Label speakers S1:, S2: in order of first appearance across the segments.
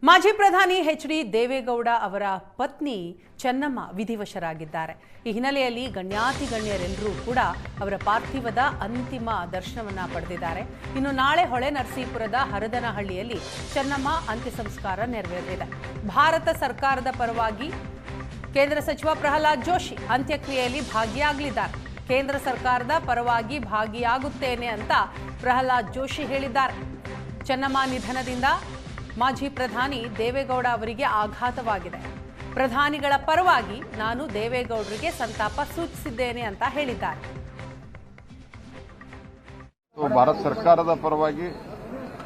S1: ಮಾಜಿ ಪ್ರಧಾನಿ ಎಚ್.ಡಿ. ದೇವೇಗೌಡ ಅವರ ಪತ್ನಿ ಚೆನ್ನಮ್ಮ ವಿಧಿವಶರಾಗಿದ್ದಾರೆ. ಈ ಹಿನ್ನೆಲೆಯಲ್ಲಿ ಗಣ್ಯರೆಲ್ಲರೂ ಕೂಡ ಅವರ ಪಾರ್ಥಿವದ ಅಂತಿಮ ದರ್ಶನವನ್ನ ಪಡೆದಿದ್ದಾರೆ. ಇನ್ನು ನಾಳೆ ಹೊಳೆನರಸೀಪುರದ ಹರದನಹಳ್ಳಿಯಲ್ಲಿ ಚೆನ್ನಮ್ಮ ಅಂತ್ಯ ಸಂಸ್ಕಾರ ನೆರವೇರಲಿದೆ. ಭಾರತ ಸರ್ಕಾರದ ಪರವಾಗಿ ಕೇಂದ್ರ ಸಚಿವ ಪ್ರಹ್ಲಾದ್ ಜೋಶಿ ಅಂತ್ಯಕ್ರಿಯೆಯಲ್ಲಿ ಭಾಗಿಯಾಗಲಿದ್ದಾರೆ. ಕೇಂದ್ರ ಸರ್ಕಾರದ ಪರವಾಗಿ ಭಾಗಿಯಾಗುತ್ತೇನೆ ಅಂತ ಪ್ರಹ್ಲಾದ್ ಜೋಶಿ ಹೇಳಿದ್ದಾರೆ. ಚೆನ್ನಮ್ಮ ನಿಧನದಿಂದ ಮಾಜಿ ಪ್ರಧಾನಿ ದೇವೇಗೌಡ ಅವರಿಗೆ ಆಘಾತವಾಗಿದೆ. ಪ್ರಧಾನಿಗಳ ಪರವಾಗಿ ನಾನು ದೇವೇಗೌಡರಿಗೆ ಸಂತಾಪ ಸೂಚಿಸಿದ್ದೇನೆ ಅಂತ ಹೇಳಿದ್ದಾರೆ.
S2: ಭಾರತ ಸರ್ಕಾರದ ಪರವಾಗಿ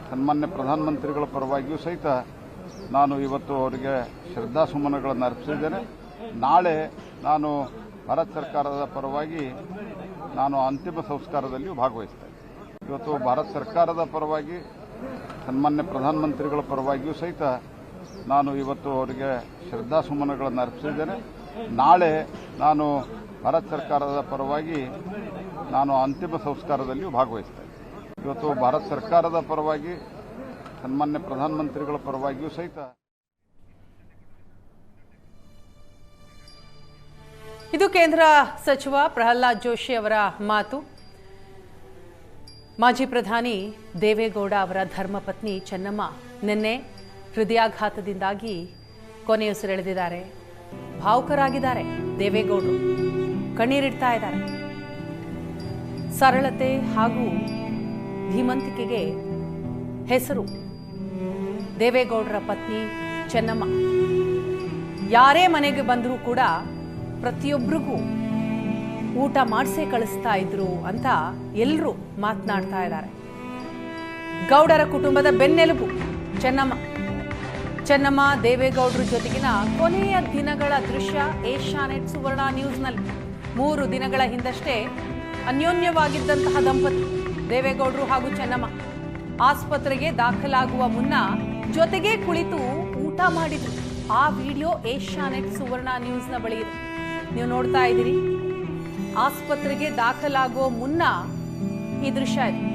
S2: ಸನ್ಮಾನ್ಯ ಪ್ರಧಾನಮಂತ್ರಿಗಳ ಪರವಾಗಿಯೂ ಸಹಿತ ನಾನು ಇವತ್ತು ಅವರಿಗೆ ಶ್ರದ್ಧಾಸುಮನಗಳನ್ನು ಅರ್ಪಿಸಿದ್ದೇನೆ. ನಾಳೆ ನಾನು ಭಾರತ ಸರ್ಕಾರದ ಪರವಾಗಿ ನಾನು ಅಂತಿಮ ಸಂಸ್ಕಾರದಲ್ಲಿಯೂ ಭಾಗವಹಿಸ್ತೇನೆ. ಇವತ್ತು ಭಾರತ ಸರ್ಕಾರದ ಪರವಾಗಿ ಸನ್ಮಾನ್ಯ ಪ್ರಧಾನಮಂತ್ರಿಗಳ ಪರವಾಗಿಯೂ ಸಹಿತ ನಾನು ಇವತ್ತು ಅವರಿಗೆ ಶ್ರದ್ಧಾಸುಮನಗಳನ್ನು ಅರ್ಪಿಸಿದ್ದೇನೆ. ನಾಳೆ ನಾನು ಭಾರತ ಸರ್ಕಾರದ ಪರವಾಗಿ ನಾನು ಅಂತಿಮ ಸಂಸ್ಕಾರದಲ್ಲಿಯೂ ಭಾಗವಹಿಸ್ತೇನೆ. ಇವತ್ತು ಭಾರತ ಸರ್ಕಾರದ ಪರವಾಗಿ ಸನ್ಮಾನ್ಯ ಪ್ರಧಾನಮಂತ್ರಿಗಳ ಪರವಾಗಿಯೂ ಸಹಿತ
S1: ಇದು ಕೇಂದ್ರ ಸಚಿವ ಪ್ರಹ್ಲಾದ್ ಜೋಶಿ ಅವರ ಮಾತು. ಮಾಜಿ ಪ್ರಧಾನಿ ದೇವೇಗೌಡ ಅವರ ಧರ್ಮಪತ್ನಿ ಚೆನ್ನಮ್ಮ ನಿನ್ನೆ ಹೃದಯಾಘಾತದಿಂದಾಗಿ ಕೊನೆಯುಸಿರೆಳೆದಿದ್ದಾರೆ. ಭಾವುಕರಾಗಿದ್ದಾರೆ. ದೇವೇಗೌಡರು ಕಣ್ಣೀರಿಡ್ತಾ ಇದ್ದಾರೆ. ಸರಳತೆ ಹಾಗೂ ಧೀಮಂತಿಕೆಗೆ ಹೆಸರು ದೇವೇಗೌಡರ ಪತ್ನಿ ಚೆನ್ನಮ್ಮ. ಯಾರೇ ಮನೆಗೆ ಬಂದರೂ ಕೂಡ ಪ್ರತಿಯೊಬ್ಬರಿಗೂ ಊಟ ಮಾಡಿಸೇ ಕಳಿಸ್ತಾ ಇದ್ರು ಅಂತ ಎಲ್ಲರೂ ಮಾತನಾಡ್ತಾ ಇದ್ದಾರೆ. ಗೌಡರ ಕುಟುಂಬದ ಬೆನ್ನೆಲುಬು ಚೆನ್ನಮ್ಮ ದೇವೇಗೌಡರ ಜೊತೆಗಿನ ಕೊನೆಯ ದಿನಗಳ ದೃಶ್ಯ ಏಷ್ಯಾನೆಟ್ ಸುವರ್ಣ ನ್ಯೂಸ್ನಲ್ಲಿ. 3 ದಿನಗಳ ಹಿಂದಷ್ಟೇ ಅನ್ಯೋನ್ಯವಾಗಿದ್ದಂತಹ ದಂಪತಿ ದೇವೇಗೌಡರು ಹಾಗೂ ಚೆನ್ನಮ್ಮ ಆಸ್ಪತ್ರೆಗೆ ದಾಖಲಾಗುವ ಮುನ್ನ ಜೊತೆಗೆ ಕುಳಿತು ಊಟ ಮಾಡಿದ್ರು. ಆ ವಿಡಿಯೋ ಏಷ್ಯಾನೆಟ್ ಸುವರ್ಣ ನ್ಯೂಸ್ನ ಬಳಿ ಇದೆ. ನೀವು ನೋಡ್ತಾ ಇದ್ದೀರಿ. ಆಸ್ಪತ್ರೆಗೆ ದಾಖಲಾಗೋ ಮುನ್ನ ಈ ದೃಶ್ಯ ಇದೆ.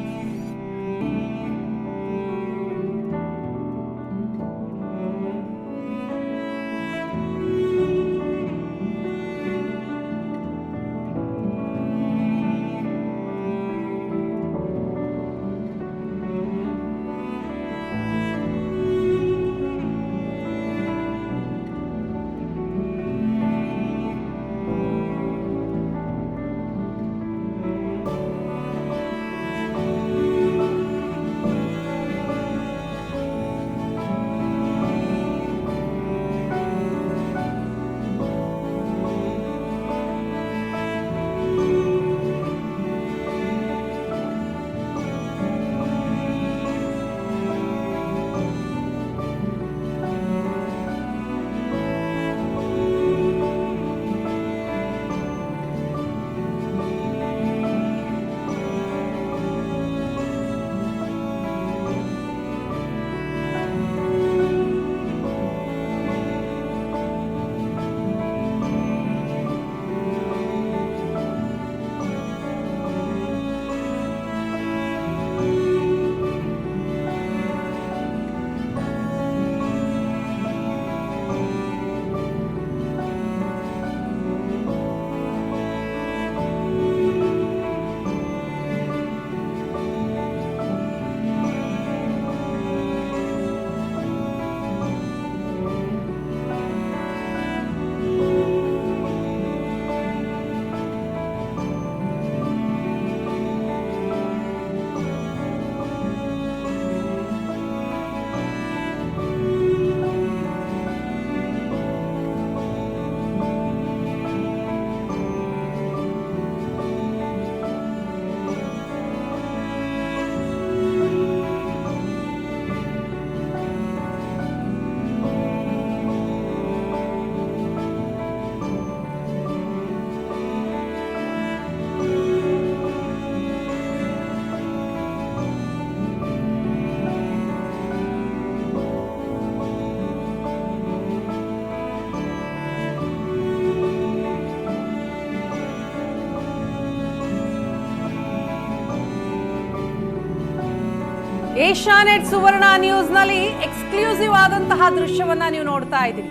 S1: ಏಷ್ಯಾನೆಟ್ ಸುವರ್ಣ ನ್ಯೂಸ್ನಲ್ಲಿ ಎಕ್ಸ್ಕ್ಲೂಸಿವ್ ಆದಂತಹ ದೃಶ್ಯವನ್ನ ನೀವು ನೋಡ್ತಾ ಇದ್ದೀರಿ.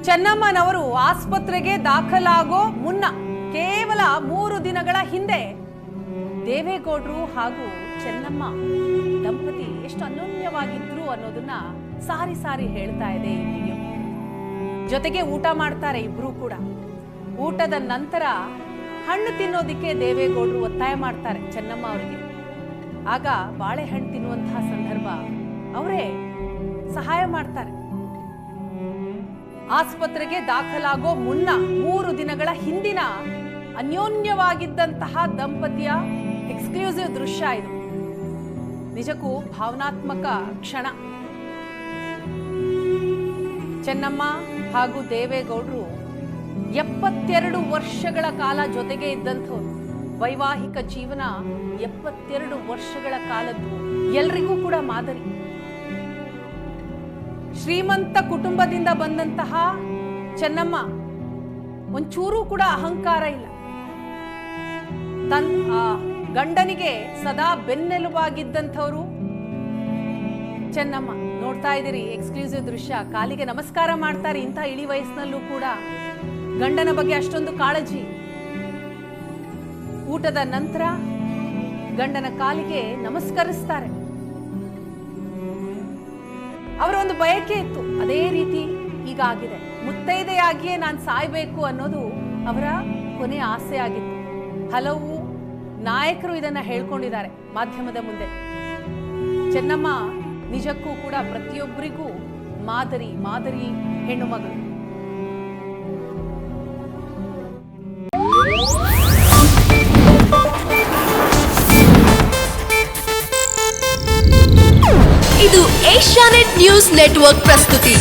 S1: ಚೆನ್ನಮ್ಮನವರು ಆಸ್ಪತ್ರೆಗೆ ದಾಖಲಾಗೋ ಮುನ್ನ ಕೇವಲ 3 ದಿನಗಳ ಹಿಂದೆ ದೇವೇಗೌಡರು ಹಾಗೂ ಚೆನ್ನಮ್ಮ ದಂಪತಿ ಎಷ್ಟು ಅನ್ಯೋನ್ಯವಾಗಿದ್ರು ಅನ್ನೋದನ್ನ ಸಾರಿ ಸಾರಿ ಹೇಳ್ತಾ ಇದೆ ಈ ವಿಡಿಯೋ. ಜೊತೆಗೆ ಊಟ ಮಾಡ್ತಾರೆ ಇಬ್ರು ಕೂಡ. ಊಟದ ನಂತರ ಹಣ್ಣು ತಿನ್ನೋದಿಕ್ಕೆ ದೇವೇಗೌಡರು ಒತ್ತಾಯ ಮಾಡ್ತಾರೆ ಚೆನ್ನಮ್ಮ ಅವರಿಗೆ. ಆಗ ಬಾಳೆಹಣ್ಣು ತಿನ್ನುವಂತಹ ಸಂದರ್ಭ ಅವರೇ ಸಹಾಯ ಮಾಡ್ತಾರೆ. ಆಸ್ಪತ್ರೆಗೆ ದಾಖಲಾಗೋ ಮುನ್ನ 3 ದಿನಗಳ ಹಿಂದಿನ ಅನ್ಯೋನ್ಯವಾಗಿದ್ದಂತಹ ದಂಪತಿಯ ಎಕ್ಸ್ಕ್ಲೂಸಿವ್ ದೃಶ್ಯ ಇದು. ನಿಜಕ್ಕೂ ಭಾವನಾತ್ಮಕ ಕ್ಷಣ. ಚೆನ್ನಮ್ಮ ಹಾಗೂ ದೇವೇಗೌಡರು 72 ವರ್ಷಗಳ ಕಾಲ ಜೊತೆಗೆ ಇದ್ದಂಥವ್ರು. ವೈವಾಹಿಕ ಜೀವನ 72 ವರ್ಷಗಳ ಕಾಲದ್ದು ಎಲ್ರಿಗೂ ಕೂಡ ಮಾದರಿ. ಶ್ರೀಮಂತ ಕುಟುಂಬದಿಂದ ಬಂದಂತಹ ಚೆನ್ನಮ್ಮ ಒಂಚೂರು ಕೂಡ ಅಹಂಕಾರ ಇಲ್ಲ. ಗಂಡನಿಗೆ ಸದಾ ಬೆನ್ನೆಲುಬಾಗಿದ್ದಂಥವ್ರು ಚೆನ್ನಮ್ಮ. ನೋಡ್ತಾ ಇದ್ದೀರಿ ಎಕ್ಸ್ಕ್ಲೂಸಿವ್ ದೃಶ್ಯ. ಕಾಲಿಗೆ ನಮಸ್ಕಾರ ಮಾಡ್ತಾರೆ. ಇಂಥ ಇಳಿ ವಯಸ್ಸಿನಲ್ಲೂ ಕೂಡ ಗಂಡನ ಬಗ್ಗೆ ಅಷ್ಟೊಂದು ಕಾಳಜಿ. ಊಟದ ನಂತರ ಗಂಡನ ಕಾಲಿಗೆ ನಮಸ್ಕರಿಸ್ತಾರೆ. ಅವರ ಒಂದು ಬಯಕೆ ಇತ್ತು, ಅದೇ ರೀತಿ ಈಗ ಆಗಿದೆ. ಮುತ್ತೈದೆಯಾಗಿಯೇ ನಾನು ಸಾಯ್ಬೇಕು ಅನ್ನೋದು ಅವರ ಕೊನೆಯ ಆಸೆ ಆಗಿತ್ತು. ಹಲವು ನಾಯಕರು ಇದನ್ನ ಹೇಳ್ಕೊಂಡಿದ್ದಾರೆ ಮಾಧ್ಯಮದ ಮುಂದೆ. ಚೆನ್ನಮ್ಮ ನಿಜಕ್ಕೂ ಕೂಡ ಪ್ರತಿಯೊಬ್ಬರಿಗೂ ಮಾದರಿ ಹೆಣ್ಣು ಮಗಳು.
S3: ಇದು ಏಷ್ಯಾನೆಟ್ ನ್ಯೂಸ್ ನೆಟ್ವರ್ಕ್ ಪ್ರಸ್ತುತಿ.